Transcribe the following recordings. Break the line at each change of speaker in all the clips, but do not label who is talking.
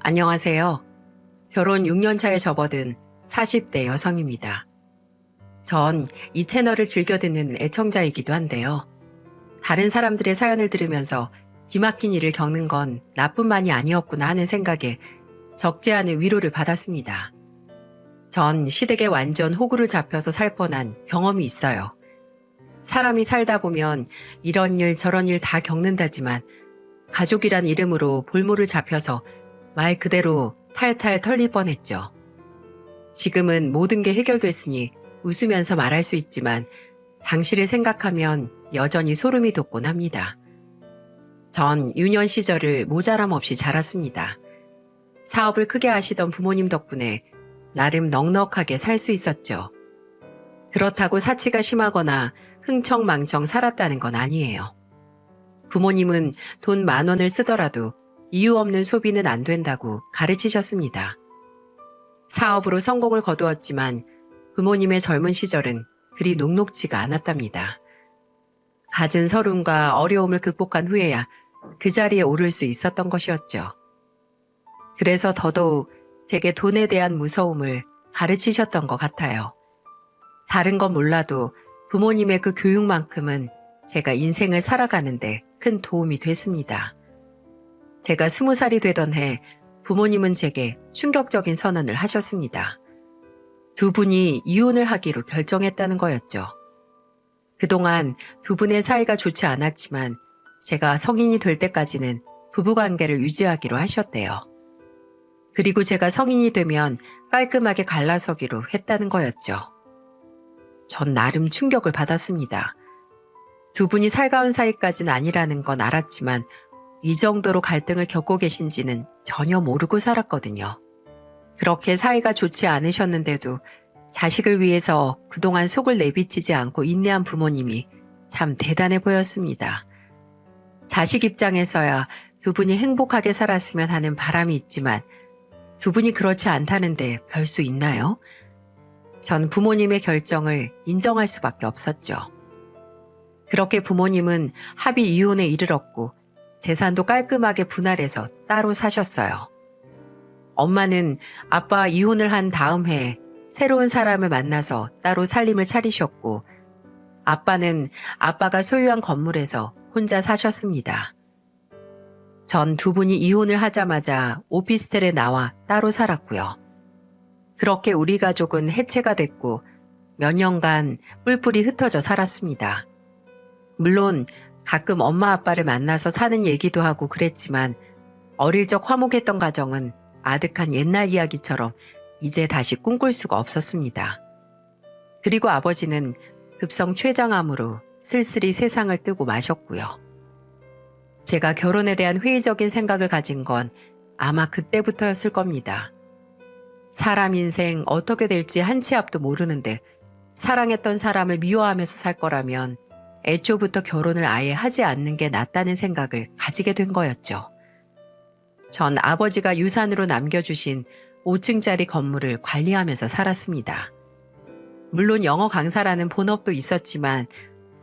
안녕하세요. 결혼 6년 차에 접어든 40대 여성입니다. 전 이 채널을 즐겨 듣는 애청자이기도 한데요. 다른 사람들의 사연을 들으면서 기막힌 일을 겪는 건 나뿐만이 아니었구나 하는 생각에 적지 않은 위로를 받았습니다. 전 시댁에 완전 호구를 잡혀서 살 뻔한 경험이 있어요. 사람이 살다 보면 이런 일 저런 일 다 겪는다지만 가족이란 이름으로 볼모를 잡혀서 말 그대로 탈탈 털릴 뻔했죠. 지금은 모든 게 해결됐으니 웃으면서 말할 수 있지만 당시를 생각하면 여전히 소름이 돋곤 합니다. 전 유년 시절을 모자람 없이 자랐습니다. 사업을 크게 하시던 부모님 덕분에 나름 넉넉하게 살 수 있었죠. 그렇다고 사치가 심하거나 흥청망청 살았다는 건 아니에요. 부모님은 돈 10,000원을 쓰더라도 이유 없는 소비는 안 된다고 가르치셨습니다. 사업으로 성공을 거두었지만 부모님의 젊은 시절은 그리 녹록지가 않았답니다. 갖은 서름과 어려움을 극복한 후에야 그 자리에 오를 수 있었던 것이었죠. 그래서 더더욱 제게 돈에 대한 무서움을 가르치셨던 것 같아요. 다른 건 몰라도 부모님의 그 교육만큼은 제가 인생을 살아가는데 큰 도움이 됐습니다. 제가 20살이 되던 해 부모님은 제게 충격적인 선언을 하셨습니다. 두 분이 이혼을 하기로 결정했다는 거였죠. 그동안 두 분의 사이가 좋지 않았지만 제가 성인이 될 때까지는 부부관계를 유지하기로 하셨대요. 그리고 제가 성인이 되면 깔끔하게 갈라서기로 했다는 거였죠. 전 나름 충격을 받았습니다. 두 분이 살가운 사이까지는 아니라는 건 알았지만 이 정도로 갈등을 겪고 계신지는 전혀 모르고 살았거든요. 그렇게 사이가 좋지 않으셨는데도 자식을 위해서 그동안 속을 내비치지 않고 인내한 부모님이 참 대단해 보였습니다. 자식 입장에서야 두 분이 행복하게 살았으면 하는 바람이 있지만 두 분이 그렇지 않다는데 별 수 있나요? 전 부모님의 결정을 인정할 수밖에 없었죠. 그렇게 부모님은 합의 이혼에 이르렀고 재산도 깔끔하게 분할해서 따로 사셨어요. 엄마는 아빠 이혼을 한 다음 해에 새로운 사람을 만나서 따로 살림을 차리셨고 아빠는 아빠가 소유한 건물에서 혼자 사셨습니다. 전 두 분이 이혼을 하자마자 오피스텔에 나와 따로 살았고요. 그렇게 우리 가족은 해체가 됐고 몇 년간 뿔뿔이 흩어져 살았습니다. 물론 가끔 엄마 아빠를 만나서 사는 얘기도 하고 그랬지만 어릴 적 화목했던 가정은 아득한 옛날 이야기처럼 이제 다시 꿈꿀 수가 없었습니다. 그리고 아버지는 급성 췌장암으로 쓸쓸히 세상을 뜨고 마셨고요. 제가 결혼에 대한 회의적인 생각을 가진 건 아마 그때부터였을 겁니다. 사람 인생 어떻게 될지 한 치 앞도 모르는데 사랑했던 사람을 미워하면서 살 거라면 애초부터 결혼을 아예 하지 않는 게 낫다는 생각을 가지게 된 거였죠. 전 아버지가 유산으로 남겨주신 5층짜리 건물을 관리하면서 살았습니다. 물론 영어 강사라는 본업도 있었지만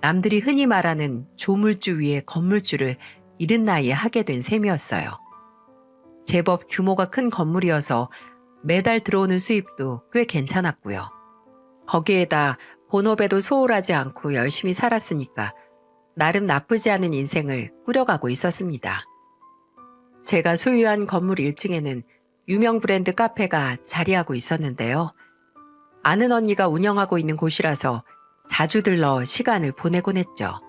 남들이 흔히 말하는 조물주 위에 건물주를 이른 나이에 하게 된 셈이었어요. 제법 규모가 큰 건물이어서 매달 들어오는 수입도 꽤 괜찮았고요. 거기에다 본업에도 소홀하지 않고 열심히 살았으니까 나름 나쁘지 않은 인생을 꾸려가고 있었습니다. 제가 소유한 건물 1층에는 유명 브랜드 카페가 자리하고 있었는데요. 아는 언니가 운영하고 있는 곳이라서 자주 들러 시간을 보내곤 했죠.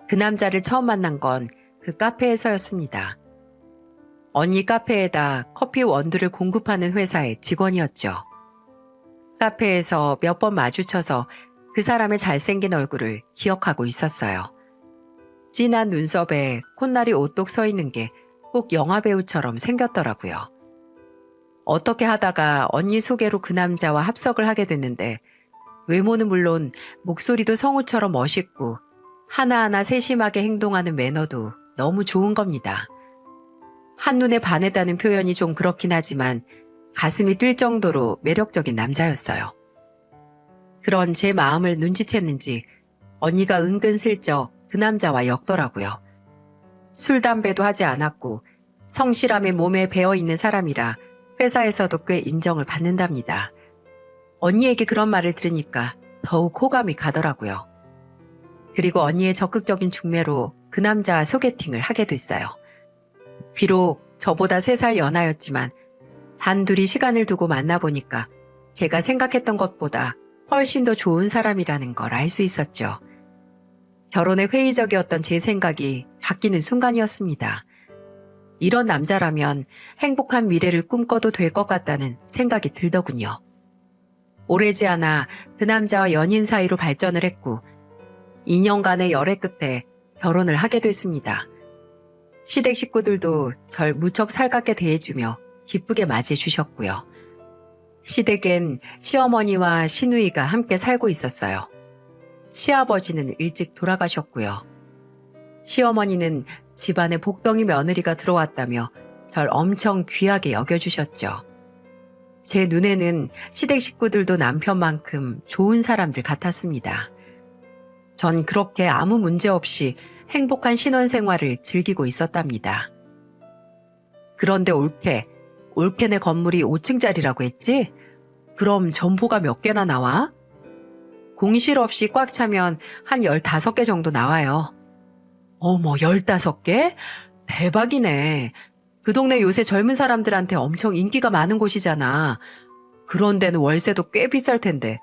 그 남자를 처음 만난 건 그 카페에서였습니다. 언니 카페에다 커피 원두를 공급하는 회사의 직원이었죠. 카페에서 몇 번 마주쳐서 그 사람의 잘생긴 얼굴을 기억하고 있었어요. 진한 눈썹에 콧날이 오똑 서 있는 게 꼭 영화배우처럼 생겼더라고요. 어떻게 하다가 언니 소개로 그 남자와 합석을 하게 됐는데 외모는 물론 목소리도 성우처럼 멋있고 하나하나 세심하게 행동하는 매너도 너무 좋은 겁니다. 한눈에 반했다는 표현이 좀 그렇긴 하지만 가슴이 뛸 정도로 매력적인 남자였어요. 그런 제 마음을 눈치챘는지 언니가 은근슬쩍 그 남자와 엮더라고요. 술, 담배도 하지 않았고 성실함에 몸에 배어 있는 사람이라 회사에서도 꽤 인정을 받는답니다. 언니에게 그런 말을 들으니까 더욱 호감이 가더라고요. 그리고 언니의 적극적인 중매로 그 남자와 소개팅을 하게 됐어요. 비록 저보다 3살 연하였지만 단둘이 시간을 두고 만나보니까 제가 생각했던 것보다 훨씬 더 좋은 사람이라는 걸 알 수 있었죠. 결혼에 회의적이었던 제 생각이 바뀌는 순간이었습니다. 이런 남자라면 행복한 미래를 꿈꿔도 될 것 같다는 생각이 들더군요. 오래지 않아 그 남자와 연인 사이로 발전을 했고 2년간의 열애 끝에 결혼을 하게 됐습니다. 시댁 식구들도 절 무척 살갑게 대해주며 기쁘게 맞이해주셨고요. 시댁엔 시어머니와 시누이가 함께 살고 있었어요. 시아버지는 일찍 돌아가셨고요. 시어머니는 집안에 복덩이 며느리가 들어왔다며 절 엄청 귀하게 여겨주셨죠. 제 눈에는 시댁 식구들도 남편만큼 좋은 사람들 같았습니다. 전 그렇게 아무 문제 없이 행복한 신혼생활을 즐기고 있었답니다. 그런데 올케네 건물이 5층짜리라고 했지? 그럼 점포가 몇 개나 나와? 공실 없이 꽉 차면 한 15개 정도 나와요. 어머, 15개? 대박이네. 그 동네 요새 젊은 사람들한테 엄청 인기가 많은 곳이잖아. 그런 데는 월세도 꽤 비쌀 텐데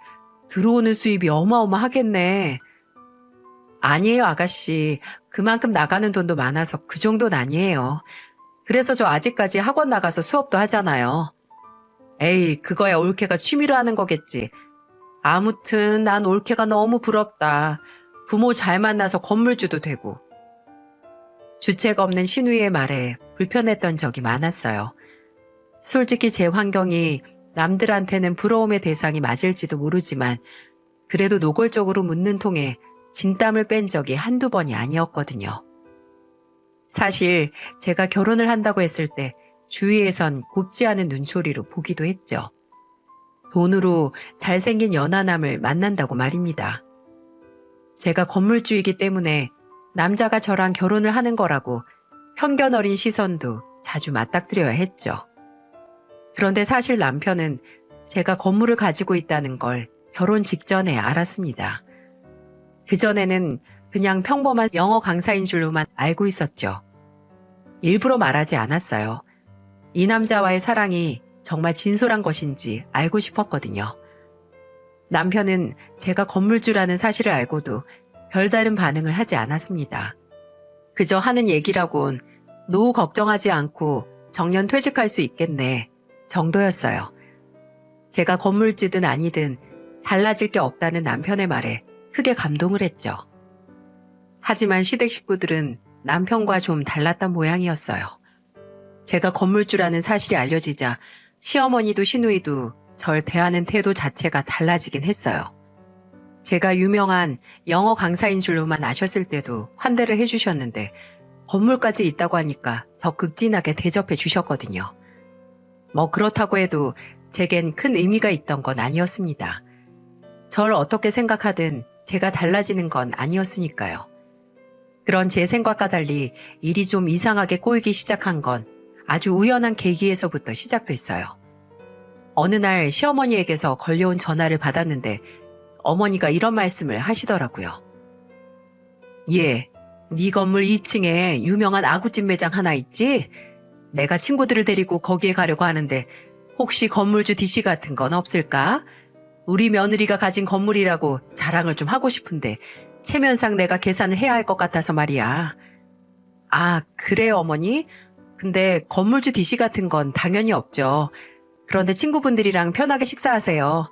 들어오는 수입이 어마어마하겠네. 아니에요, 아가씨. 그만큼 나가는 돈도 많아서 그 정도는 아니에요. 그래서 저 아직까지 학원 나가서 수업도 하잖아요. 에이, 그거야 올케가 취미로 하는 거겠지. 아무튼 난 올케가 너무 부럽다. 부모 잘 만나서 건물주도 되고. 주책 없는 신우이의 말에 불편했던 적이 많았어요. 솔직히 제 환경이 남들한테는 부러움의 대상이 맞을지도 모르지만 그래도 노골적으로 묻는 통에 진땀을 뺀 적이 한두 번이 아니었거든요. 사실 제가 결혼을 한다고 했을 때 주위에선 곱지 않은 눈초리로 보기도 했죠. 돈으로 잘생긴 연하남을 만난다고 말입니다. 제가 건물주이기 때문에 남자가 저랑 결혼을 하는 거라고 편견 어린 시선도 자주 맞닥뜨려야 했죠. 그런데 사실 남편은 제가 건물을 가지고 있다는 걸 결혼 직전에 알았습니다. 그전에는 그냥 평범한 영어 강사인 줄로만 알고 있었죠. 일부러 말하지 않았어요. 이 남자와의 사랑이 정말 진솔한 것인지 알고 싶었거든요. 남편은 제가 건물주라는 사실을 알고도 별다른 반응을 하지 않았습니다. 그저 하는 얘기라곤 노후 걱정하지 않고 정년 퇴직할 수 있겠네 정도였어요. 제가 건물주든 아니든 달라질 게 없다는 남편의 말에 크게 감동을 했죠. 하지만 시댁 식구들은 남편과 좀 달랐던 모양이었어요. 제가 건물주라는 사실이 알려지자 시어머니도 시누이도 절 대하는 태도 자체가 달라지긴 했어요. 제가 유명한 영어 강사인 줄로만 아셨을 때도 환대를 해주셨는데 건물까지 있다고 하니까 더 극진하게 대접해 주셨거든요. 뭐 그렇다고 해도 제겐 큰 의미가 있던 건 아니었습니다. 절 어떻게 생각하든 제가 달라지는 건 아니었으니까요. 그런 제 생각과 달리 일이 좀 이상하게 꼬이기 시작한 건 아주 우연한 계기에서부터 시작됐어요. 어느 날 시어머니에게서 걸려온 전화를 받았는데 어머니가 이런 말씀을 하시더라고요. 네 건물 2층에 유명한 아구찜 매장 하나 있지? 내가 친구들을 데리고 거기에 가려고 하는데 혹시 건물주 DC 같은 건 없을까? 우리 며느리가 가진 건물이라고 자랑을 좀 하고 싶은데 체면상 내가 계산을 해야 할 것 같아서 말이야. 아, 그래요, 어머니? 근데 건물주 DC 같은 건 당연히 없죠. 그런데 친구분들이랑 편하게 식사하세요.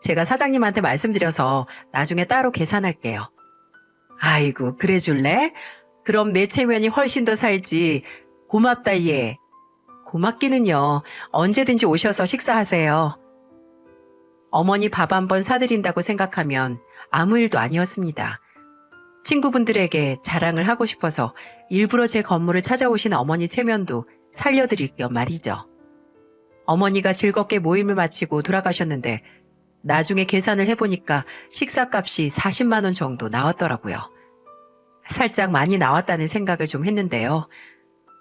제가 사장님한테 말씀드려서 나중에 따로 계산할게요. 아이고, 그래 줄래? 그럼 내 체면이 훨씬 더 살지. 고맙다, 얘. 고맙기는요. 언제든지 오셔서 식사하세요. 어머니 밥 한 번 사드린다고 생각하면 아무 일도 아니었습니다. 친구분들에게 자랑을 하고 싶어서 일부러 제 건물을 찾아오신 어머니 체면도 살려드릴 겸 말이죠. 어머니가 즐겁게 모임을 마치고 돌아가셨는데 나중에 계산을 해보니까 식사값이 40만 원 정도 나왔더라고요. 살짝 많이 나왔다는 생각을 좀 했는데요.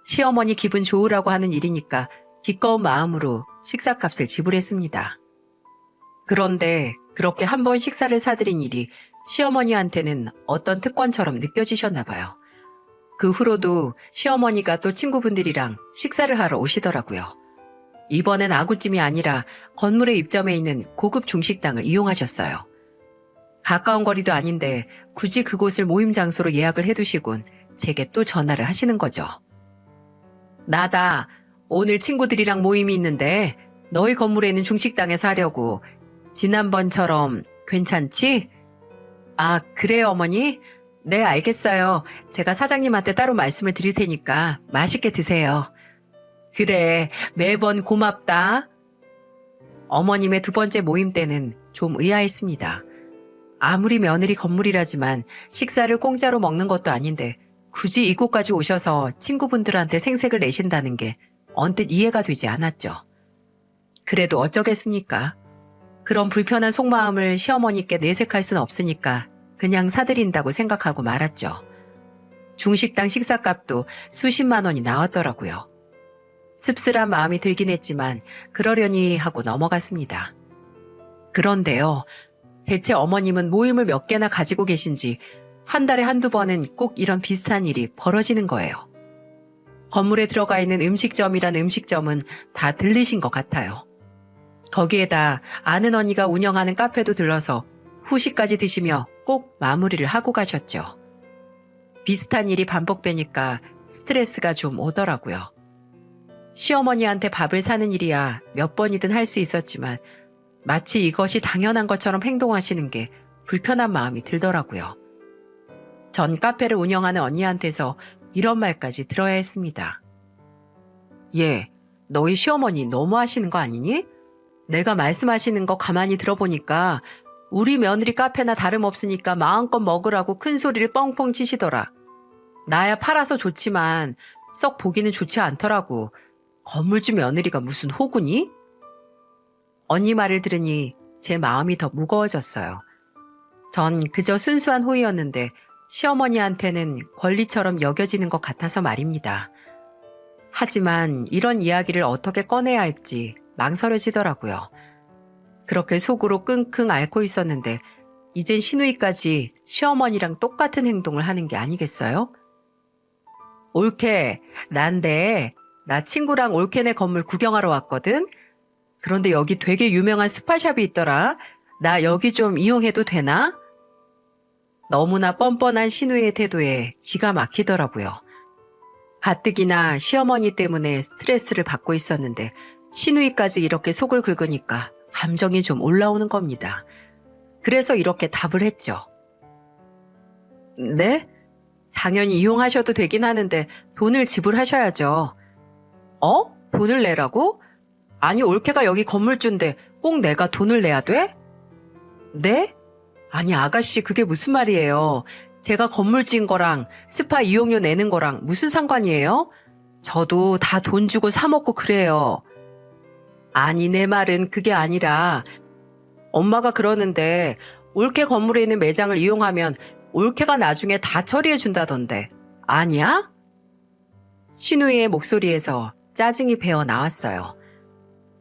시어머니 기분 좋으라고 하는 일이니까 기꺼운 마음으로 식사값을 지불했습니다. 그런데 그렇게 한 번 식사를 사드린 일이 시어머니한테는 어떤 특권처럼 느껴지셨나 봐요. 그 후로도 시어머니가 또 친구분들이랑 식사를 하러 오시더라고요. 이번엔 아구찜이 아니라 건물의 입점에 있는 고급 중식당을 이용하셨어요. 가까운 거리도 아닌데 굳이 그곳을 모임 장소로 예약을 해두시곤 제게 또 전화를 하시는 거죠. 나다. 오늘 친구들이랑 모임이 있는데 너희 건물에 있는 중식당에서 하려고. 지난번처럼 괜찮지? 아, 그래요, 어머니? 네, 알겠어요. 제가 사장님한테 따로 말씀을 드릴 테니까 맛있게 드세요. 그래, 매번 고맙다. 어머님의 두 번째 모임 때는 좀 의아했습니다. 아무리 며느리 건물이라지만 식사를 공짜로 먹는 것도 아닌데 굳이 이곳까지 오셔서 친구분들한테 생색을 내신다는 게 언뜻 이해가 되지 않았죠. 그래도 어쩌겠습니까? 그런 불편한 속마음을 시어머니께 내색할 수는 없으니까 그냥 사드린다고 생각하고 말았죠. 중식당 식사값도 수십만 원이 나왔더라고요. 씁쓸한 마음이 들긴 했지만 그러려니 하고 넘어갔습니다. 그런데요, 대체 어머님은 모임을 몇 개나 가지고 계신지 한 달에 한두 번은 꼭 이런 비슷한 일이 벌어지는 거예요. 건물에 들어가 있는 음식점이란 음식점은 다 들리신 것 같아요. 거기에다 아는 언니가 운영하는 카페도 들러서 후식까지 드시며 꼭 마무리를 하고 가셨죠. 비슷한 일이 반복되니까 스트레스가 좀 오더라고요. 시어머니한테 밥을 사는 일이야 몇 번이든 할 수 있었지만 마치 이것이 당연한 것처럼 행동하시는 게 불편한 마음이 들더라고요. 전 카페를 운영하는 언니한테서 이런 말까지 들어야 했습니다. 얘, 너희 시어머니 너무 하시는 거 아니니? 내가 말씀하시는 거 가만히 들어보니까 우리 며느리 카페나 다름없으니까 마음껏 먹으라고 큰 소리를 뻥뻥 치시더라. 나야 팔아서 좋지만 썩 보기는 좋지 않더라고. 건물주 며느리가 무슨 호구니? 언니 말을 들으니 제 마음이 더 무거워졌어요. 전 그저 순수한 호의였는데 시어머니한테는 권리처럼 여겨지는 것 같아서 말입니다. 하지만 이런 이야기를 어떻게 꺼내야 할지 망설여지더라고요. 그렇게 속으로 끙끙 앓고 있었는데 이젠 시누이까지 시어머니랑 똑같은 행동을 하는 게 아니겠어요? 올케, 난데 나 친구랑 올케네 건물 구경하러 왔거든? 그런데 여기 되게 유명한 스파샵이 있더라. 나 여기 좀 이용해도 되나? 너무나 뻔뻔한 시누이의 태도에 기가 막히더라고요. 가뜩이나 시어머니 때문에 스트레스를 받고 있었는데 시누이까지 이렇게 속을 긁으니까 감정이 좀 올라오는 겁니다. 그래서 이렇게 답을 했죠. 네? 당연히 이용하셔도 되긴 하는데 돈을 지불하셔야죠. 돈을 내라고? 아니, 올케가 여기 건물주인데 꼭 내가 돈을 내야 돼? 네? 아니, 아가씨, 그게 무슨 말이에요? 제가 건물주인 거랑 스파 이용료 내는 거랑 무슨 상관이에요? 저도 다 돈 주고 사 먹고 그래요. 아니, 내 말은 그게 아니라 엄마가 그러는데 올케 건물에 있는 매장을 이용하면 올케가 나중에 다 처리해 준다던데 아니야? 시누이의 목소리에서 짜증이 배어 나왔어요.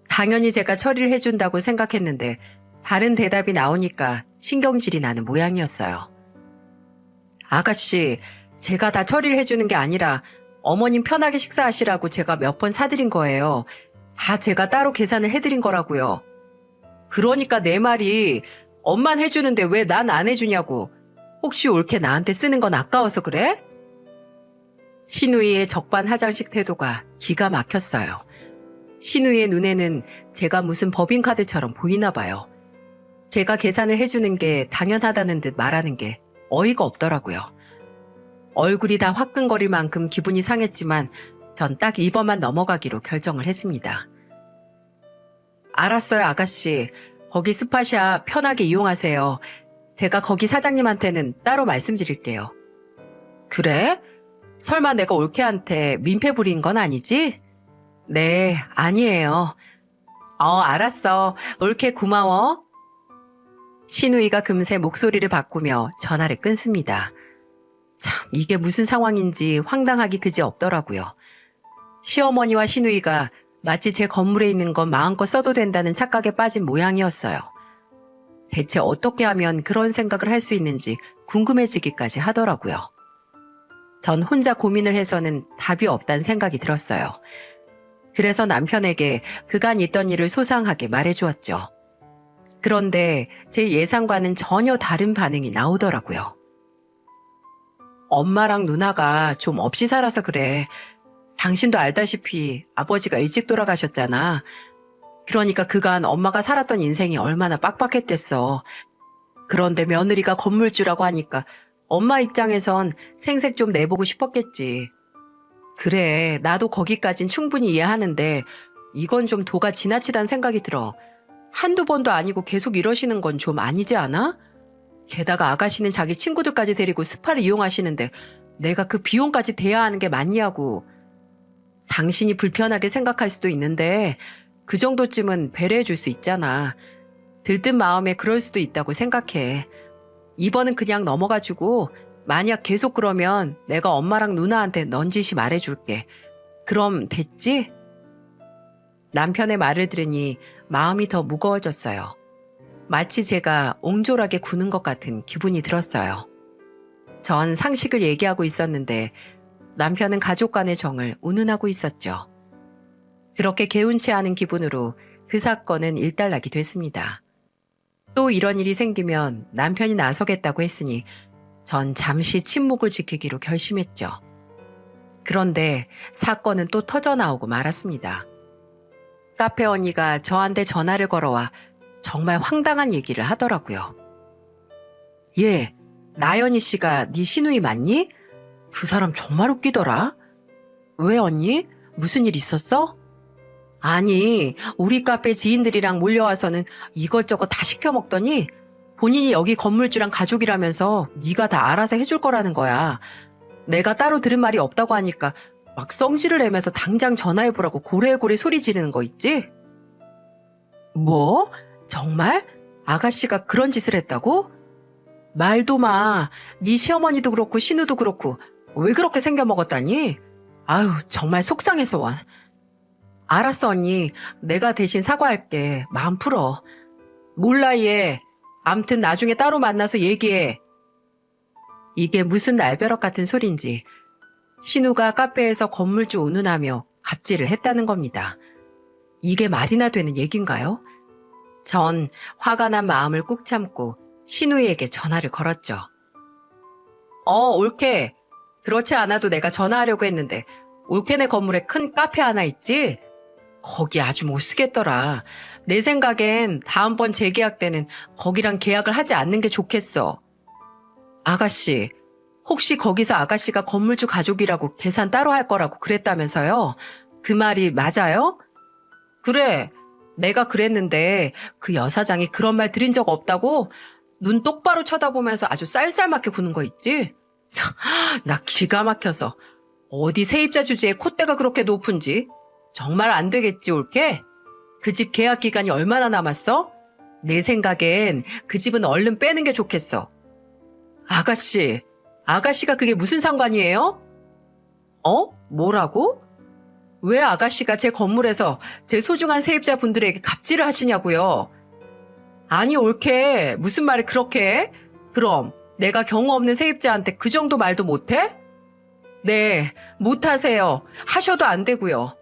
당연히 제가 처리를 해준다고 생각했는데 다른 대답이 나오니까 신경질이 나는 모양이었어요. 아가씨, 제가 다 처리를 해주는 게 아니라 어머님 편하게 식사하시라고 제가 몇 번 사드린 거예요. 다 제가 따로 계산을 해드린 거라고요. 그러니까 내 말이 엄만 해주는데 왜 난 안 해주냐고. 혹시 올케 나한테 쓰는 건 아까워서 그래? 시누이의 적반하장식 태도가 기가 막혔어요. 시누이의 눈에는 제가 무슨 법인카드처럼 보이나 봐요. 제가 계산을 해주는 게 당연하다는 듯 말하는 게 어이가 없더라고요. 얼굴이 다 화끈거릴 만큼 기분이 상했지만 전 딱 이번만 넘어가기로 결정을 했습니다. 알았어요, 아가씨. 거기 스파샵 편하게 이용하세요. 제가 거기 사장님한테는 따로 말씀드릴게요. 그래? 설마 내가 올케한테 민폐 부린 건 아니지? 네, 아니에요. 알았어. 올케 고마워. 시누이가 금세 목소리를 바꾸며 전화를 끊습니다. 참, 이게 무슨 상황인지 황당하기 그지 없더라고요. 시어머니와 시누이가 마치 제 건물에 있는 건 마음껏 써도 된다는 착각에 빠진 모양이었어요. 대체 어떻게 하면 그런 생각을 할 수 있는지 궁금해지기까지 하더라고요. 전 혼자 고민을 해서는 답이 없다는 생각이 들었어요. 그래서 남편에게 그간 있던 일을 소상하게 말해주었죠. 그런데 제 예상과는 전혀 다른 반응이 나오더라고요. 엄마랑 누나가 좀 없이 살아서 그래. 당신도 알다시피 아버지가 일찍 돌아가셨잖아. 그러니까 그간 엄마가 살았던 인생이 얼마나 빡빡했댔어. 그런데 며느리가 건물주라고 하니까 엄마 입장에선 생색 좀 내보고 싶었겠지. 그래, 나도 거기까진 충분히 이해하는데 이건 좀 도가 지나치다는 생각이 들어. 한두 번도 아니고 계속 이러시는 건 좀 아니지 않아? 게다가 아가씨는 자기 친구들까지 데리고 스파를 이용하시는데 내가 그 비용까지 대야 하는 게 맞냐고. 당신이 불편하게 생각할 수도 있는데 그 정도쯤은 배려해 줄 수 있잖아. 들뜬 마음에 그럴 수도 있다고 생각해. 이번은 그냥 넘어가지고 만약 계속 그러면 내가 엄마랑 누나한테 넌지시 말해줄게. 그럼 됐지? 남편의 말을 들으니 마음이 더 무거워졌어요. 마치 제가 옹졸하게 구는 것 같은 기분이 들었어요. 전 상식을 얘기하고 있었는데 남편은 가족 간의 정을 운운하고 있었죠. 그렇게 개운치 않은 기분으로 그 사건은 일단락이 됐습니다. 또 이런 일이 생기면 남편이 나서겠다고 했으니 전 잠시 침묵을 지키기로 결심했죠. 그런데 사건은 또 터져나오고 말았습니다. 카페 언니가 저한테 전화를 걸어와 정말 황당한 얘기를 하더라고요. 얘, 나연희 씨가 네 시누이 맞니? 그 사람 정말 웃기더라. 왜 언니? 무슨 일 있었어? 아니, 우리 카페 지인들이랑 몰려와서는 이것저것 다 시켜 먹더니 본인이 여기 건물주랑 가족이라면서 네가 다 알아서 해줄 거라는 거야. 내가 따로 들은 말이 없다고 하니까 막 성질을 내면서 당장 전화해보라고 고래고래 소리 지르는 거 있지? 뭐? 정말? 아가씨가 그런 짓을 했다고? 말도 마. 네 시어머니도 그렇고 신우도 그렇고 왜 그렇게 생겨먹었다니? 아유, 정말 속상해서 와. 알았어 언니. 내가 대신 사과할게. 마음 풀어. 몰라 얘. 암튼 나중에 따로 만나서 얘기해. 이게 무슨 날벼락 같은 소린지 신우가 카페에서 건물주 운운하며 갑질을 했다는 겁니다. 이게 말이나 되는 얘긴가요? 전 화가 난 마음을 꾹 참고 신우이에게 전화를 걸었죠. 올케. 그렇지 않아도 내가 전화하려고 했는데 올케네 건물에 큰 카페 하나 있지? 거기 아주 못 쓰겠더라. 내 생각엔 다음번 재계약 때는 거기랑 계약을 하지 않는 게 좋겠어. 아가씨, 혹시 거기서 아가씨가 건물주 가족이라고 계산 따로 할 거라고 그랬다면서요? 그 말이 맞아요? 그래, 내가 그랬는데 그 여사장이 그런 말 들은 적 없다고 눈 똑바로 쳐다보면서 아주 쌀쌀맞게 구는 거 있지? 나 기가 막혀서 어디 세입자 주제에 콧대가 그렇게 높은지 정말 안 되겠지 올게? 그 집 계약 기간이 얼마나 남았어? 내 생각엔 그 집은 얼른 빼는 게 좋겠어. 아가씨가 그게 무슨 상관이에요? 뭐라고? 왜 아가씨가 제 건물에서 제 소중한 세입자 분들에게 갑질을 하시냐고요? 아니 올케, 무슨 말을 그렇게 해? 그럼 내가 경우 없는 세입자한테 그 정도 말도 못해? 네, 못하세요. 하셔도 안 되고요.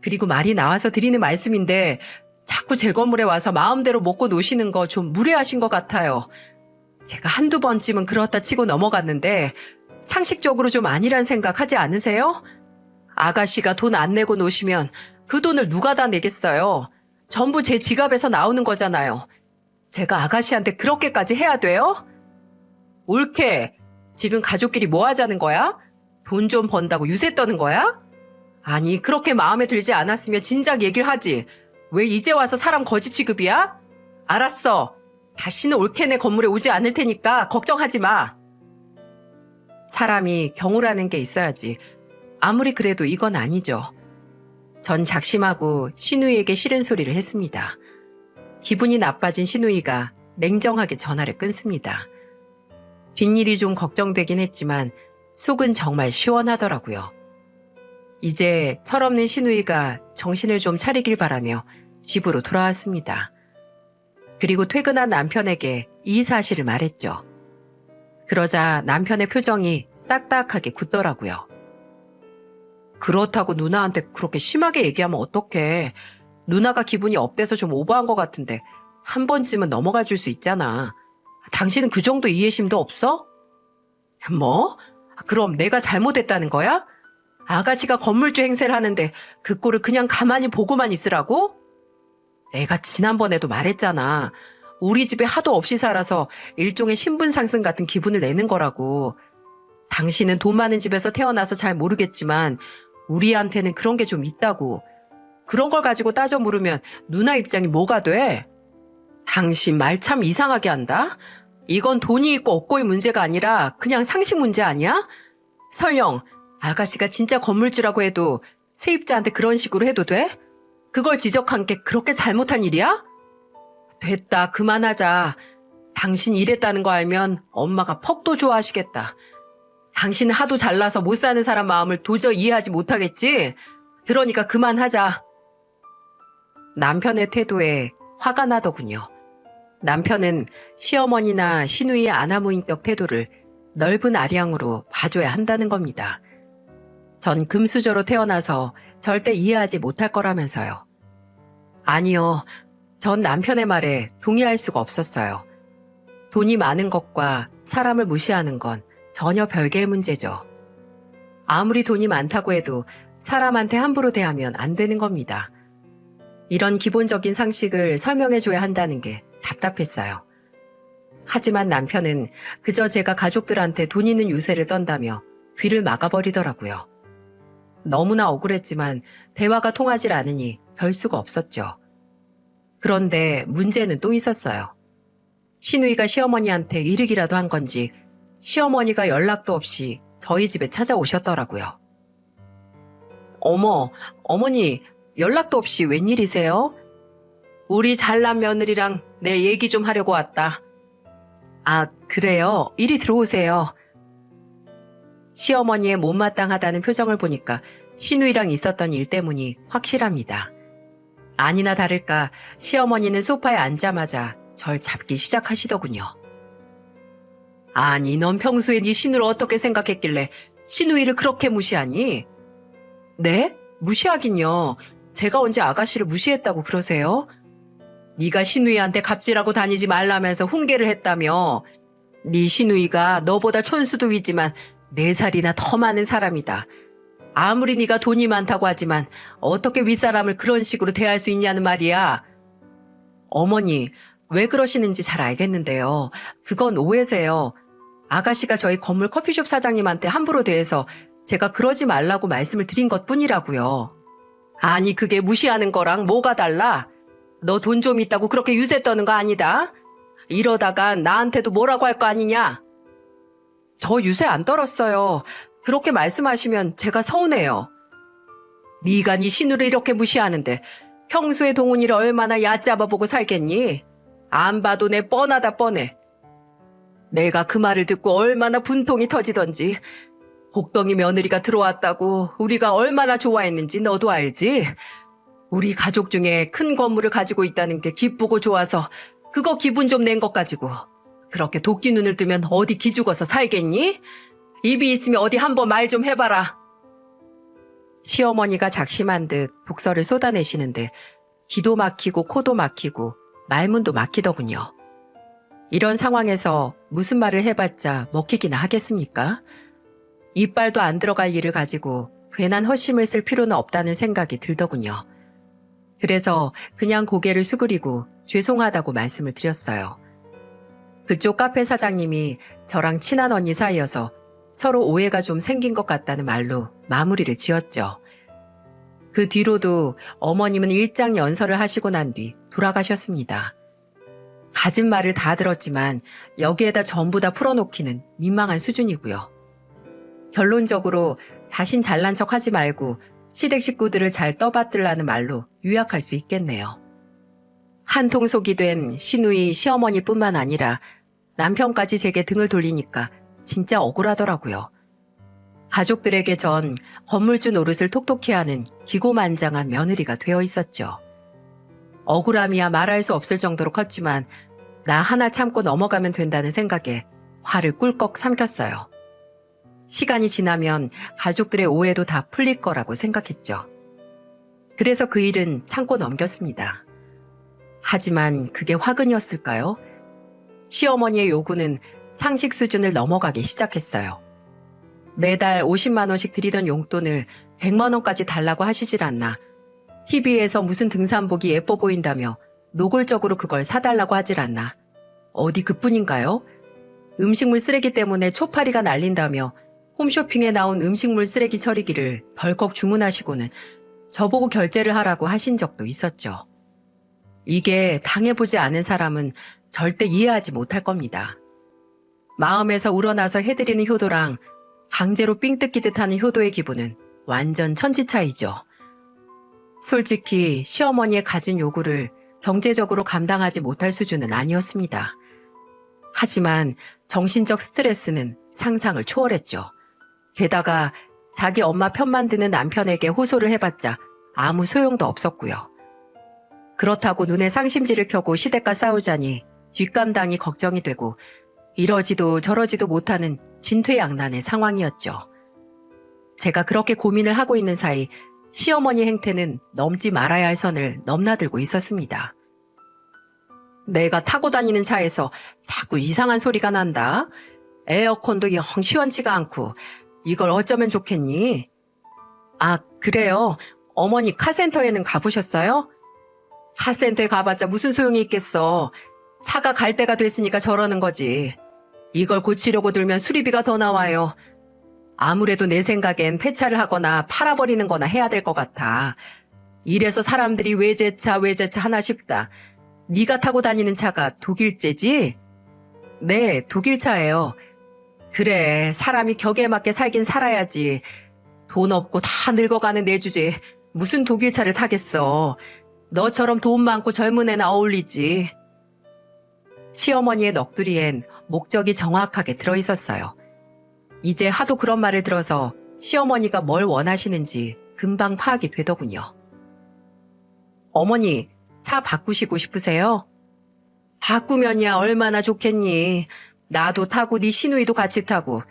그리고 말이 나와서 드리는 말씀인데 자꾸 제 건물에 와서 마음대로 먹고 노시는 거 좀 무례하신 것 같아요. 제가 한두 번쯤은 그렇다 치고 넘어갔는데 상식적으로 좀 아니란 생각 하지 않으세요? 아가씨가 돈 안 내고 노시면 그 돈을 누가 다 내겠어요? 전부 제 지갑에서 나오는 거잖아요. 제가 아가씨한테 그렇게까지 해야 돼요? 올케, 지금 가족끼리 뭐 하자는 거야? 돈 좀 번다고 유세 떠는 거야? 아니, 그렇게 마음에 들지 않았으면 진작 얘기를 하지. 왜 이제 와서 사람 거지 취급이야? 알았어. 다시는 올케네 건물에 오지 않을 테니까 걱정하지 마. 사람이 경우라는 게 있어야지. 아무리 그래도 이건 아니죠. 전 작심하고 시누이에게 싫은 소리를 했습니다. 기분이 나빠진 시누이가 냉정하게 전화를 끊습니다. 뒷일이 좀 걱정되긴 했지만 속은 정말 시원하더라고요. 이제 철없는 시누이가 정신을 좀 차리길 바라며 집으로 돌아왔습니다. 그리고 퇴근한 남편에게 이 사실을 말했죠. 그러자 남편의 표정이 딱딱하게 굳더라고요. 그렇다고 누나한테 그렇게 심하게 얘기하면 어떡해. 누나가 기분이 업돼서 좀 오버한 것 같은데 한 번쯤은 넘어가 줄 수 있잖아. 당신은 그 정도 이해심도 없어? 뭐? 그럼 내가 잘못했다는 거야? 아가씨가 건물주 행세를 하는데 그 꼴을 그냥 가만히 보고만 있으라고? 내가 지난번에도 말했잖아. 우리 집에 하도 없이 살아서 일종의 신분 상승 같은 기분을 내는 거라고. 당신은 돈 많은 집에서 태어나서 잘 모르겠지만 우리한테는 그런 게 좀 있다고. 그런 걸 가지고 따져 물으면 누나 입장이 뭐가 돼? 당신 말 참 이상하게 한다? 이건 돈이 있고 없고의 문제가 아니라 그냥 상식 문제 아니야? 설령 아가씨가 진짜 건물주라고 해도 세입자한테 그런 식으로 해도 돼? 그걸 지적한 게 그렇게 잘못한 일이야? 됐다, 그만하자. 당신 이랬다는 거 알면 엄마가 퍽도 좋아하시겠다. 당신은 하도 잘나서 못 사는 사람 마음을 도저히 이해하지 못하겠지? 그러니까 그만하자. 남편의 태도에 화가 나더군요. 남편은 시어머니나 시누이의 아나무인격 태도를 넓은 아량으로 봐줘야 한다는 겁니다. 전 금수저로 태어나서 절대 이해하지 못할 거라면서요. 아니요, 전 남편의 말에 동의할 수가 없었어요. 돈이 많은 것과 사람을 무시하는 건 전혀 별개의 문제죠. 아무리 돈이 많다고 해도 사람한테 함부로 대하면 안 되는 겁니다. 이런 기본적인 상식을 설명해줘야 한다는 게 답답했어요. 하지만 남편은 그저 제가 가족들한테 돈 있는 유세를 떤다며 귀를 막아버리더라고요. 너무나 억울했지만 대화가 통하질 않으니 별 수가 없었죠. 그런데 문제는 또 있었어요. 시누이가 시어머니한테 이르기라도 한 건지 시어머니가 연락도 없이 저희 집에 찾아오셨더라고요. 어머, 어머니 연락도 없이 웬일이세요? 우리 잘난 며느리랑 내 얘기 좀 하려고 왔다. 아, 그래요? 이리 들어오세요. 시어머니의 못마땅하다는 표정을 보니까 시누이랑 있었던 일 때문이 확실합니다. 아니나 다를까 시어머니는 소파에 앉자마자 절 잡기 시작하시더군요. 아니, 넌 평소에 네 시누를 어떻게 생각했길래 시누이를 그렇게 무시하니? 네? 무시하긴요. 제가 언제 아가씨를 무시했다고 그러세요? 네가 시누이한테 갑질하고 다니지 말라면서 훈계를 했다며. 네 시누이가 너보다 촌수도 위지만 4살이나 더 많은 사람이다. 아무리 네가 돈이 많다고 하지만 어떻게 윗사람을 그런 식으로 대할 수 있냐는 말이야. 어머니, 왜 그러시는지 잘 알겠는데요. 그건 오해세요. 아가씨가 저희 건물 커피숍 사장님한테 함부로 대해서 제가 그러지 말라고 말씀을 드린 것뿐이라고요. 아니, 그게 무시하는 거랑 뭐가 달라? 너 돈 좀 있다고 그렇게 유세 떠는 거 아니다. 이러다가 나한테도 뭐라고 할 거 아니냐? 저 유세 안 떨었어요. 그렇게 말씀하시면 제가 서운해요. 네가 네 시누를 이렇게 무시하는데 평소에 동훈이를 얼마나 얕잡아 보고 살겠니? 안 봐도 내 뻔하다 뻔해. 내가 그 말을 듣고 얼마나 분통이 터지던지. 복덩이 며느리가 들어왔다고 우리가 얼마나 좋아했는지 너도 알지? 우리 가족 중에 큰 건물을 가지고 있다는 게 기쁘고 좋아서 그거 기분 좀 낸 것 가지고 그렇게 도끼 눈을 뜨면 어디 기죽어서 살겠니? 입이 있으면 어디 한번 말 좀 해봐라. 시어머니가 작심한 듯 독설을 쏟아내시는데 귀도 막히고 코도 막히고 말문도 막히더군요. 이런 상황에서 무슨 말을 해봤자 먹히기나 하겠습니까? 이빨도 안 들어갈 일을 가지고 괜한 헛심을 쓸 필요는 없다는 생각이 들더군요. 그래서 그냥 고개를 수그리고 죄송하다고 말씀을 드렸어요. 그쪽 카페 사장님이 저랑 친한 언니 사이여서 서로 오해가 좀 생긴 것 같다는 말로 마무리를 지었죠. 그 뒤로도 어머님은 일장연설을 하시고 난 뒤 돌아가셨습니다. 가진 말을 다 들었지만 여기에다 전부 다 풀어놓기는 민망한 수준이고요. 결론적으로 다신 잘난 척 하지 말고 시댁 식구들을 잘 떠받들라는 말로 요약할 수 있겠네요. 한통속이 된 시누이 시어머니뿐만 아니라 남편까지 제게 등을 돌리니까 진짜 억울하더라고요. 가족들에게 전 건물주 노릇을 톡톡히 하는 기고만장한 며느리가 되어 있었죠. 억울함이야 말할 수 없을 정도로 컸지만 나 하나 참고 넘어가면 된다는 생각에 화를 꿀꺽 삼켰어요. 시간이 지나면 가족들의 오해도 다 풀릴 거라고 생각했죠. 그래서 그 일은 참고 넘겼습니다. 하지만 그게 화근이었을까요? 시어머니의 요구는 상식 수준을 넘어가기 시작했어요. 매달 50만 원씩 드리던 용돈을 100만 원까지 달라고 하시질 않나. TV에서 무슨 등산복이 예뻐 보인다며 노골적으로 그걸 사달라고 하질 않나. 어디 그뿐인가요? 음식물 쓰레기 때문에 초파리가 날린다며 홈쇼핑에 나온 음식물 쓰레기 처리기를 덜컥 주문하시고는 저보고 결제를 하라고 하신 적도 있었죠. 이게 당해보지 않은 사람은 절대 이해하지 못할 겁니다. 마음에서 우러나서 해드리는 효도랑 강제로 삥 뜯기듯 하는 효도의 기분은 완전 천지차이죠. 솔직히 시어머니의 가진 요구를 경제적으로 감당하지 못할 수준은 아니었습니다. 하지만 정신적 스트레스는 상상을 초월했죠. 게다가 자기 엄마 편만 드는 남편에게 호소를 해봤자 아무 소용도 없었고요. 그렇다고 눈에 상심지를 켜고 시댁과 싸우자니 뒷감당이 걱정이 되고 이러지도 저러지도 못하는 진퇴양난의 상황이었죠. 제가 그렇게 고민을 하고 있는 사이 시어머니 행태는 넘지 말아야 할 선을 넘나들고 있었습니다. 내가 타고 다니는 차에서 자꾸 이상한 소리가 난다. 에어컨도 영 시원치가 않고 이걸 어쩌면 좋겠니? 아, 그래요? 어머니 카센터에는 가보셨어요? 카센터에 가봤자 무슨 소용이 있겠어. 차가 갈 때가 됐으니까 저러는 거지. 이걸 고치려고 들면 수리비가 더 나와요. 아무래도 내 생각엔 폐차를 하거나 팔아버리는 거나 해야 될 것 같아. 이래서 사람들이 외제차 하나 싶다. 네가 타고 다니는 차가 독일제지? 네, 독일차예요. 그래, 사람이 격에 맞게 살긴 살아야지. 돈 없고 다 늙어가는 내 주제에 무슨 독일차를 타겠어. 너처럼 돈 많고 젊은 애나 어울리지. 시어머니의 넋두리엔 목적이 정확하게 들어있었어요. 이제 하도 그런 말을 들어서 시어머니가 뭘 원하시는지 금방 파악이 되더군요. 어머니, 차 바꾸시고 싶으세요? 바꾸면야 얼마나 좋겠니. 나도 타고 네 시누이도 같이 타고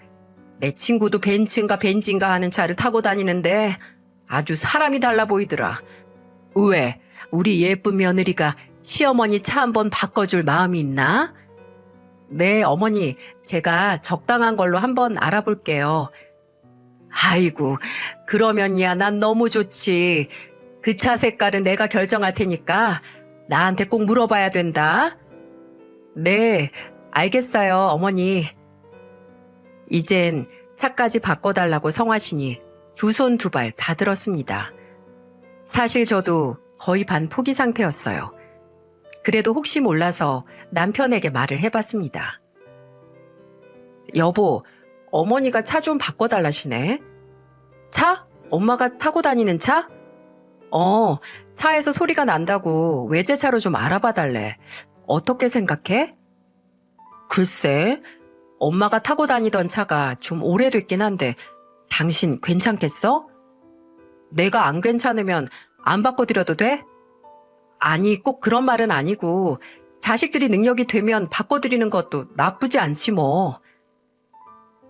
내 친구도 벤츠인가 하는 차를 타고 다니는데 아주 사람이 달라 보이더라. 왜? 우리 예쁜 며느리가 시어머니 차 한번 바꿔줄 마음이 있나? 네, 어머니, 제가 적당한 걸로 한번 알아볼게요. 아이고, 그러면야 난 너무 좋지. 그 차 색깔은 내가 결정할 테니까 나한테 꼭 물어봐야 된다. 네, 알겠어요, 어머니. 이젠 차까지 바꿔달라고 성화시니 두 손 두 발 다 들었습니다. 사실 저도 거의 반 포기 상태였어요. 그래도 혹시 몰라서 남편에게 말을 해봤습니다. 여보, 어머니가 차 좀 바꿔달라시네. 차? 엄마가 타고 다니는 차? 차에서 소리가 난다고 외제차로 좀 알아봐달래. 어떻게 생각해? 글쎄, 엄마가 타고 다니던 차가 좀 오래됐긴 한데 당신 괜찮겠어? 내가 안 괜찮으면 안 바꿔드려도 돼? 아니, 꼭 그런 말은 아니고 자식들이 능력이 되면 바꿔드리는 것도 나쁘지 않지 뭐.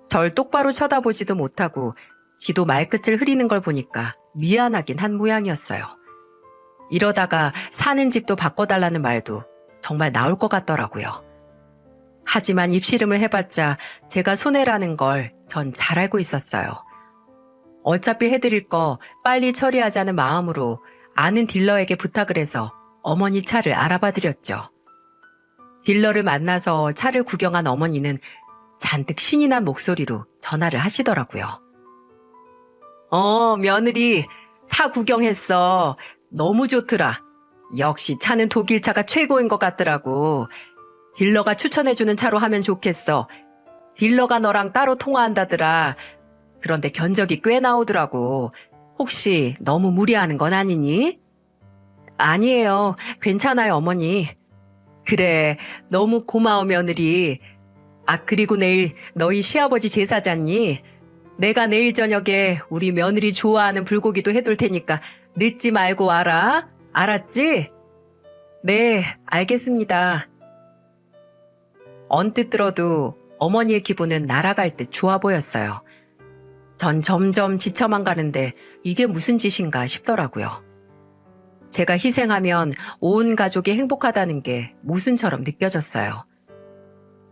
절 똑바로 쳐다보지도 못하고 지도 말끝을 흐리는 걸 보니까 미안하긴 한 모양이었어요. 이러다가 사는 집도 바꿔달라는 말도 정말 나올 것 같더라고요. 하지만 입씨름을 해봤자 제가 손해라는 걸 전 잘 알고 있었어요. 어차피 해드릴 거 빨리 처리하자는 마음으로 아는 딜러에게 부탁을 해서 어머니 차를 알아봐드렸죠. 딜러를 만나서 차를 구경한 어머니는 잔뜩 신이 난 목소리로 전화를 하시더라고요. 며느리, 차 구경했어. 너무 좋더라. 역시 차는 독일차가 최고인 것 같더라고. 딜러가 추천해주는 차로 하면 좋겠어. 딜러가 너랑 따로 통화한다더라. 그런데 견적이 꽤 나오더라고. 혹시 너무 무리하는 건 아니니? 아니에요. 괜찮아요, 어머니. 그래, 너무 고마워, 며느리. 아, 그리고 내일 너희 시아버지 제사잖니? 내가 내일 저녁에 우리 며느리 좋아하는 불고기도 해둘 테니까 늦지 말고 와라. 알았지? 네, 알겠습니다. 언뜻 들어도 어머니의 기분은 날아갈 듯 좋아 보였어요. 전 점점 지쳐만 가는데 이게 무슨 짓인가 싶더라고요. 제가 희생하면 온 가족이 행복하다는 게 모순처럼 느껴졌어요.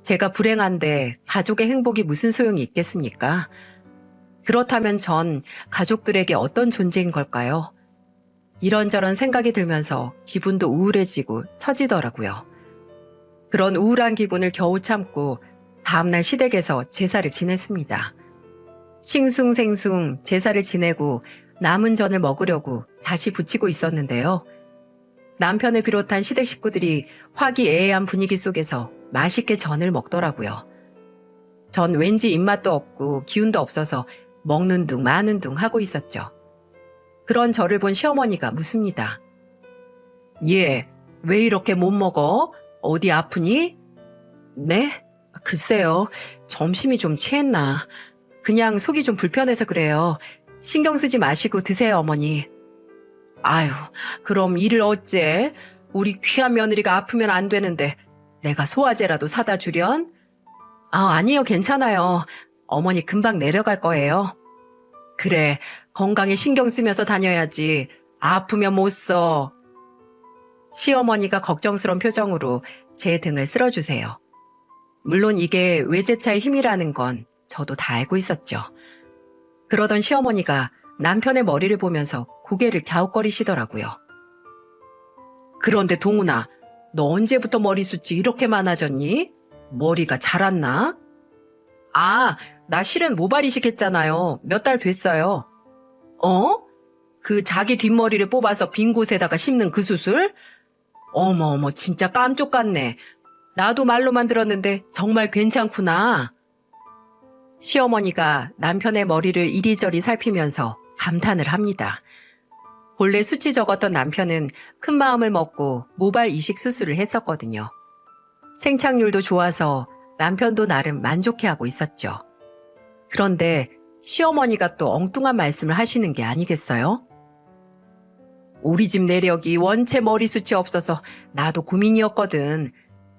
제가 불행한데 가족의 행복이 무슨 소용이 있겠습니까? 그렇다면 전 가족들에게 어떤 존재인 걸까요? 이런저런 생각이 들면서 기분도 우울해지고 처지더라고요. 그런 우울한 기분을 겨우 참고 다음날 시댁에서 제사를 지냈습니다. 싱숭생숭 제사를 지내고 남은 전을 먹으려고 다시 부치고 있었는데요. 남편을 비롯한 시댁 식구들이 화기애애한 분위기 속에서 맛있게 전을 먹더라고요. 전 왠지 입맛도 없고 기운도 없어서 먹는 둥 마는 둥 하고 있었죠. 그런 저를 본 시어머니가 묻습니다. 얘, 왜 이렇게 못 먹어? 어디 아프니? 네? 글쎄요. 점심이 좀 취했나. 그냥 속이 좀 불편해서 그래요. 신경 쓰지 마시고 드세요, 어머니. 아유, 그럼 일을 어째? 우리 귀한 며느리가 아프면 안 되는데 내가 소화제라도 사다 주련? 아니요, 괜찮아요. 어머니 금방 내려갈 거예요. 그래, 건강에 신경 쓰면서 다녀야지. 아프면 못 써. 시어머니가 걱정스러운 표정으로 제 등을 쓸어주세요. 물론 이게 외제차의 힘이라는 건 저도 다 알고 있었죠. 그러던 시어머니가 남편의 머리를 보면서 고개를 갸웃거리시더라고요. 그런데 동훈아, 너 언제부터 머리숱이 이렇게 많아졌니? 머리가 자랐나? 나 실은 모발 이식했잖아요. 몇 달 됐어요. 그 자기 뒷머리를 뽑아서 빈 곳에다가 심는 그 수술? 어머, 진짜 깜쪽 같네. 나도 말로만 들었는데 정말 괜찮구나. 시어머니가 남편의 머리를 이리저리 살피면서 감탄을 합니다. 본래 수치 적었던 남편은 큰 마음을 먹고 모발 이식 수술을 했었거든요. 생착률도 좋아서 남편도 나름 만족해하고 있었죠. 그런데 시어머니가 또 엉뚱한 말씀을 하시는 게 아니겠어요? 우리 집 내력이 원체 머리숱이 없어서 나도 고민이었거든.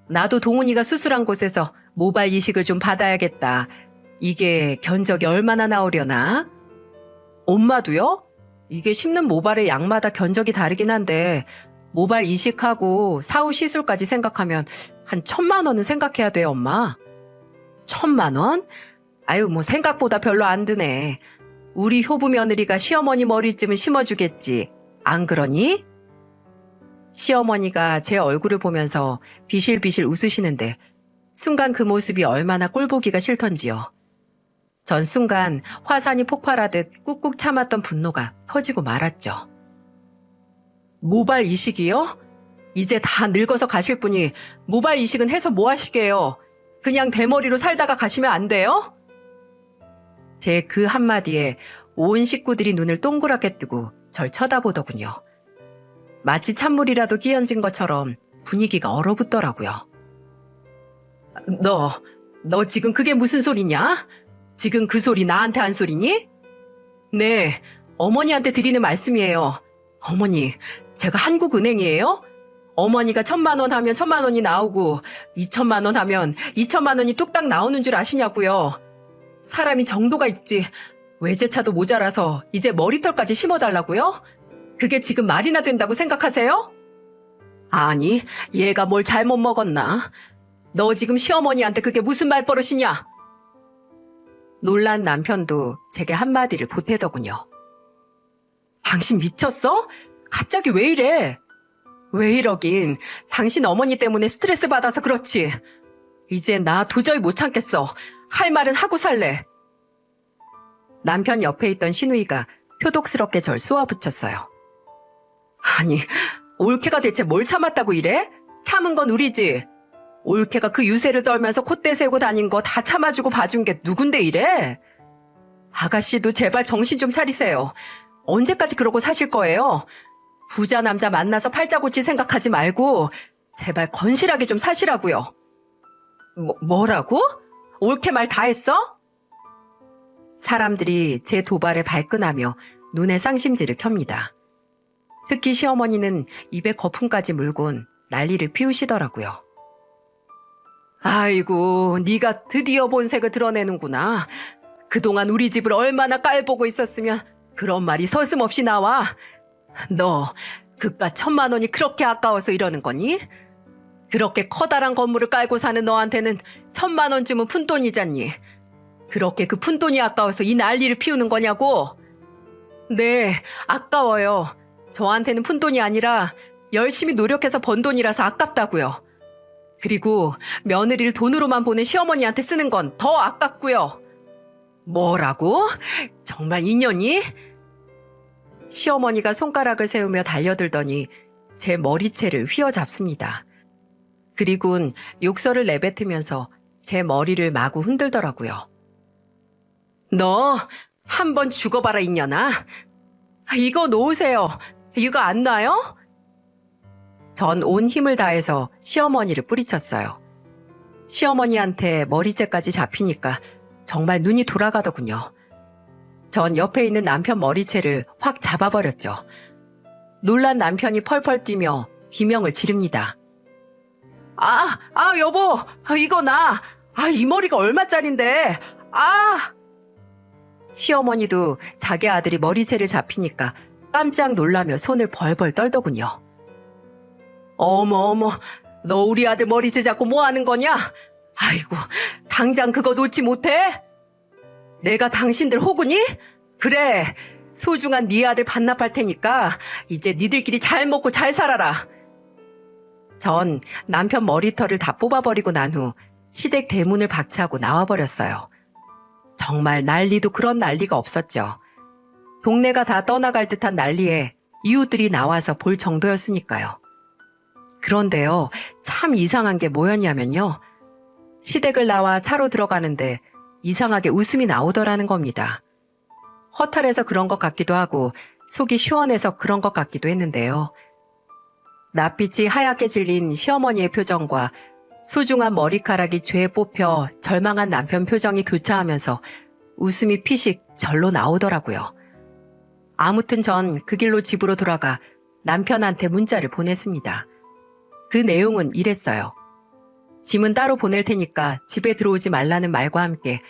나도 동훈이가 수술한 곳에서 모발 이식을 좀 받아야겠다. 이게 견적이 얼마나 나오려나? 엄마도요? 이게 심는 모발의 양마다 견적이 다르긴 한데 모발 이식하고 사후 시술까지 생각하면 한 1,000만 원은 생각해야 돼요, 엄마. 1,000만 원? 아유, 생각보다 별로 안 드네. 우리 효부 며느리가 시어머니 머리쯤은 심어주겠지. 안 그러니? 시어머니가 제 얼굴을 보면서 비실비실 웃으시는데 순간 그 모습이 얼마나 꼴보기가 싫던지요. 전 순간 화산이 폭발하듯 꾹꾹 참았던 분노가 터지고 말았죠. 모발 이식이요? 이제 다 늙어서 가실 분이 모발 이식은 해서 뭐 하시게요? 그냥 대머리로 살다가 가시면 안 돼요? 제 그 한마디에 온 식구들이 눈을 동그랗게 뜨고 절 쳐다보더군요. 마치 찬물이라도 끼얹은 것처럼 분위기가 얼어붙더라고요. 너 지금 그게 무슨 소리냐? 지금 그 소리 나한테 한 소리니? 네, 어머니한테 드리는 말씀이에요. 어머니, 제가 한국은행이에요? 어머니가 1,000만 원 하면 1,000만 원이 나오고 2,000만 원 하면 2,000만 원이 뚝딱 나오는 줄 아시냐고요. 사람이 정도가 있지. 외제차도 모자라서 이제 머리털까지 심어달라고요? 그게 지금 말이나 된다고 생각하세요? 아니, 얘가 뭘 잘못 먹었나? 너 지금 시어머니한테 그게 무슨 말버릇이냐? 놀란 남편도 제게 한마디를 보태더군요. 당신 미쳤어? 갑자기 왜 이래? 왜 이러긴. 당신 어머니 때문에 스트레스 받아서 그렇지. 이제 나 도저히 못 참겠어. 할 말은 하고 살래. 남편 옆에 있던 시누이가 표독스럽게 절 쏘아붙였어요. 아니, 올케가 대체 뭘 참았다고 이래? 참은 건 우리지. 올케가 그 유세를 떨면서 콧대 세우고 다닌 거 다 참아주고 봐준 게 누군데 이래? 아가씨도 제발 정신 좀 차리세요. 언제까지 그러고 사실 거예요? 부자 남자 만나서 팔자 고칠 생각하지 말고 제발 건실하게 좀 사시라고요. 뭐라고? 올케 말 다 했어? 사람들이 제 도발에 발끈하며 눈에 쌍심지를 켭니다. 특히 시어머니는 입에 거품까지 물곤 난리를 피우시더라고요. 아이고, 네가 드디어 본색을 드러내는구나. 그동안 우리 집을 얼마나 깔보고 있었으면 그런 말이 서슴없이 나와. 너 그깟 1,000만 원이 그렇게 아까워서 이러는 거니? 그렇게 커다란 건물을 깔고 사는 너한테는 1,000만 원 주면 푼돈이잖니. 그렇게 그 푼돈이 아까워서 이 난리를 피우는 거냐고? 네, 아까워요. 저한테는 푼돈이 아니라 열심히 노력해서 번 돈이라서 아깝다고요. 그리고 며느리를 돈으로만 보는 시어머니한테 쓰는 건 더 아깝고요. 뭐라고? 정말 인연이? 시어머니가 손가락을 세우며 달려들더니 제 머리채를 휘어잡습니다. 그리곤 욕설을 내뱉으면서 제 머리를 마구 흔들더라고요. 너 한번 죽어봐라 이년아. 이거 놓으세요. 이거 안 놔요? 전 온 힘을 다해서 시어머니를 뿌리쳤어요. 시어머니한테 머리채까지 잡히니까 정말 눈이 돌아가더군요. 전 옆에 있는 남편 머리채를 확 잡아버렸죠. 놀란 남편이 펄펄 뛰며 비명을 지릅니다. 여보, 이거 나. 이 머리가 얼마짜린데. 시어머니도 자기 아들이 머리채를 잡히니까 깜짝 놀라며 손을 벌벌 떨더군요. 어머, 너 우리 아들 머리채 잡고 뭐 하는 거냐? 아이고, 당장 그거 놓지 못해? 내가 당신들 호구니? 그래, 소중한 네 아들 반납할 테니까 이제 니들끼리 잘 먹고 잘 살아라. 전 남편 머리털을 다 뽑아버리고 난 후 시댁 대문을 박차고 나와버렸어요. 정말 난리도 그런 난리가 없었죠. 동네가 다 떠나갈 듯한 난리에 이웃들이 나와서 볼 정도였으니까요. 그런데요, 참 이상한 게 뭐였냐면요. 시댁을 나와 차로 들어가는데 이상하게 웃음이 나오더라는 겁니다. 허탈해서 그런 것 같기도 하고 속이 시원해서 그런 것 같기도 했는데요. 낯빛이 하얗게 질린 시어머니의 표정과 소중한 머리카락이 죄에 뽑혀 절망한 남편 표정이 교차하면서 웃음이 피식 절로 나오더라고요. 아무튼 전 그 길로 집으로 돌아가 남편한테 문자를 보냈습니다. 그 내용은 이랬어요. 짐은 따로 보낼 테니까 집에 들어오지 말라는 말과 함께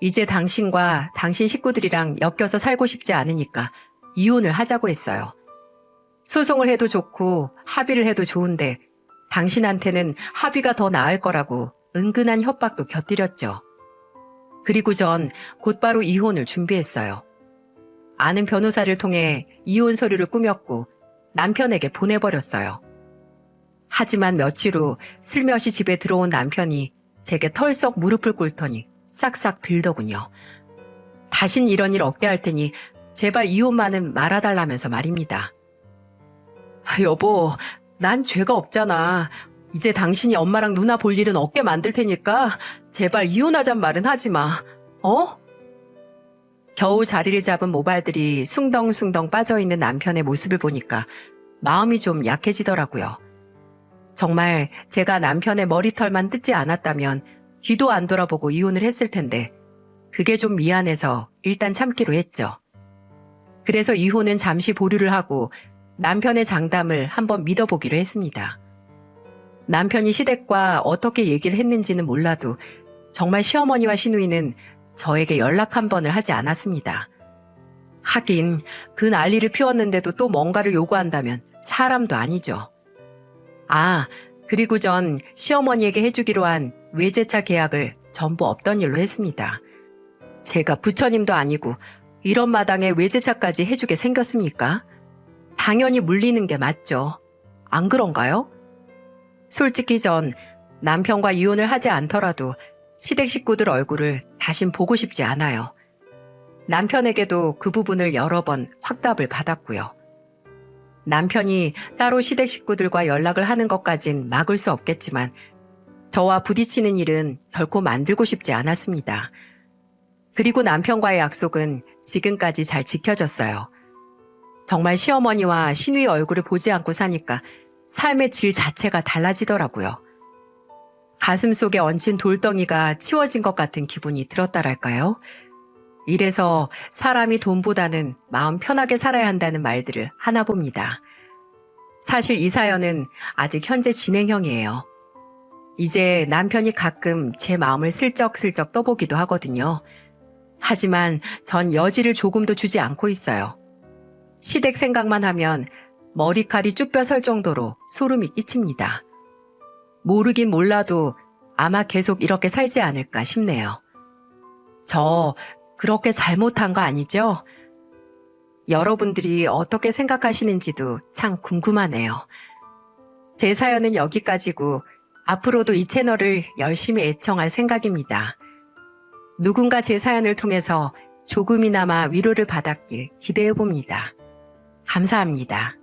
이제 당신과 당신 식구들이랑 엮여서 살고 싶지 않으니까 이혼을 하자고 했어요. 소송을 해도 좋고 합의를 해도 좋은데 당신한테는 합의가 더 나을 거라고 은근한 협박도 곁들였죠. 그리고 전 곧바로 이혼을 준비했어요. 아는 변호사를 통해 이혼 서류를 꾸몄고 남편에게 보내버렸어요. 하지만 며칠 후 슬며시 집에 들어온 남편이 제게 털썩 무릎을 꿇더니 싹싹 빌더군요. 다신 이런 일 없게 할 테니 제발 이혼만은 말아달라면서 말입니다. 여보, 난 죄가 없잖아. 이제 당신이 엄마랑 누나 볼 일은 없게 만들 테니까 제발 이혼하잔 말은 하지 마. 어? 겨우 자리를 잡은 모발들이 숭덩숭덩 빠져있는 남편의 모습을 보니까 마음이 좀 약해지더라고요. 정말 제가 남편의 머리털만 뜯지 않았다면 뒤도 안 돌아보고 이혼을 했을 텐데 그게 좀 미안해서 일단 참기로 했죠. 그래서 이혼은 잠시 보류를 하고 남편의 장담을 한번 믿어보기로 했습니다. 남편이 시댁과 어떻게 얘기를 했는지는 몰라도 정말 시어머니와 시누이는 저에게 연락 한 번을 하지 않았습니다. 하긴 그 난리를 피웠는데도 또 뭔가를 요구한다면 사람도 아니죠. 그리고 전 시어머니에게 해주기로 한 외제차 계약을 전부 없던 일로 했습니다. 제가 부처님도 아니고 이런 마당에 외제차까지 해주게 생겼습니까? 당연히 물리는 게 맞죠. 안 그런가요? 솔직히 전 남편과 이혼을 하지 않더라도 시댁 식구들 얼굴을 다신 보고 싶지 않아요. 남편에게도 그 부분을 여러 번 확답을 받았고요. 남편이 따로 시댁 식구들과 연락을 하는 것까진 막을 수 없겠지만 저와 부딪히는 일은 결코 만들고 싶지 않았습니다. 그리고 남편과의 약속은 지금까지 잘 지켜졌어요. 정말 시어머니와 시누이 얼굴을 보지 않고 사니까 삶의 질 자체가 달라지더라고요. 가슴 속에 얹힌 돌덩이가 치워진 것 같은 기분이 들었다랄까요? 이래서 사람이 돈보다는 마음 편하게 살아야 한다는 말들을 하나 봅니다. 사실 이 사연은 아직 현재 진행형이에요. 이제 남편이 가끔 제 마음을 슬쩍슬쩍 떠보기도 하거든요. 하지만 전 여지를 조금도 주지 않고 있어요. 시댁 생각만 하면 머리칼이 쭈뼛설 정도로 소름이 끼칩니다. 모르긴 몰라도 아마 계속 이렇게 살지 않을까 싶네요. 저 그렇게 잘못한 거 아니죠? 여러분들이 어떻게 생각하시는지도 참 궁금하네요. 제 사연은 여기까지고 앞으로도 이 채널을 열심히 애청할 생각입니다. 누군가 제 사연을 통해서 조금이나마 위로를 받았길 기대해 봅니다. 감사합니다.